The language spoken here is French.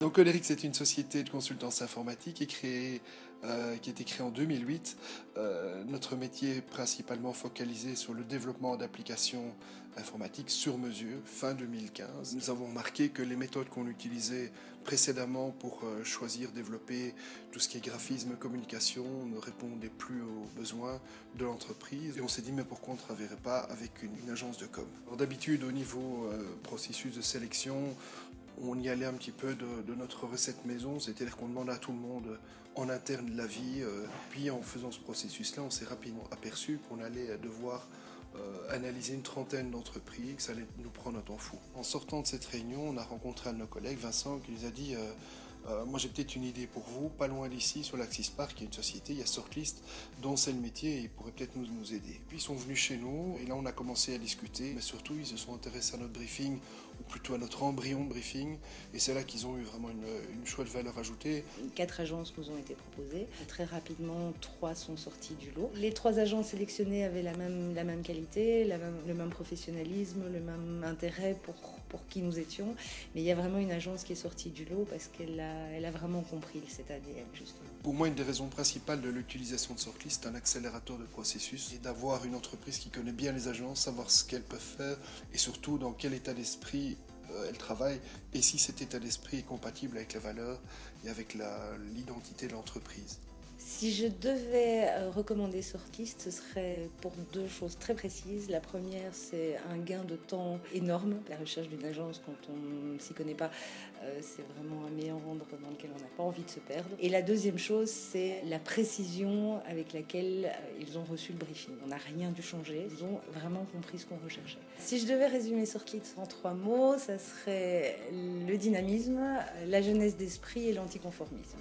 Donc Olerix, c'est une société de consultance informatique qui a été créée en 2008. Notre métier est principalement focalisé sur le développement d'applications informatiques sur mesure, fin 2015. Nous avons remarqué que les méthodes qu'on utilisait précédemment pour choisir, développer tout ce qui est graphisme, communication ne répondaient plus aux besoins de l'entreprise. Et on s'est dit, mais pourquoi on ne travaillerait pas avec une agence de com? Alors d'habitude, au niveau processus de sélection, on y allait un petit peu de notre recette maison, c'est-à-dire qu'on demandait à tout le monde en interne de l'avis. Puis en faisant ce processus-là, on s'est rapidement aperçu qu'on allait devoir analyser une trentaine d'entreprises, que ça allait nous prendre un temps fou. En sortant de cette réunion, on a rencontré un de nos collègues, Vincent, qui nous a dit moi j'ai peut-être une idée pour vous, pas loin d'ici, sur l'Axis Park, il y a une société, il y a Sortlist, dont c'est le métier et ils pourraient peut-être nous aider. Puis ils sont venus chez nous et là on a commencé à discuter, mais surtout ils se sont intéressés à notre briefing, ou plutôt à notre embryon de briefing, et c'est là qu'ils ont eu vraiment une chouette valeur ajoutée. 4 agences nous ont été proposées. Très rapidement, 3 sont sorties du lot. Les 3 agences sélectionnées avaient la même qualité, le même professionnalisme, le même intérêt pour qui nous étions. Mais il y a vraiment une agence qui est sortie du lot parce qu'elle a vraiment compris cet ADN, justement. Pour moi, une des raisons principales de l'utilisation de Sortlist, c'est un accélérateur de processus et d'avoir une entreprise qui connaît bien les agences, savoir ce qu'elles peuvent faire et surtout dans quel état d'esprit elles travaillent et si cet état d'esprit est compatible avec les valeurs et avec l'identité de l'entreprise. Si je devais recommander Sortlist, ce serait pour 2 choses très précises. La première, c'est un gain de temps énorme. La recherche d'une agence, quand on ne s'y connaît pas, c'est vraiment un méandre dans lequel on n'a pas envie de se perdre. Et la deuxième chose, c'est la précision avec laquelle ils ont reçu le briefing. On n'a rien dû changer. Ils ont vraiment compris ce qu'on recherchait. Si je devais résumer Sortlist en 3 mots, ça serait le dynamisme, la jeunesse d'esprit et l'anticonformisme.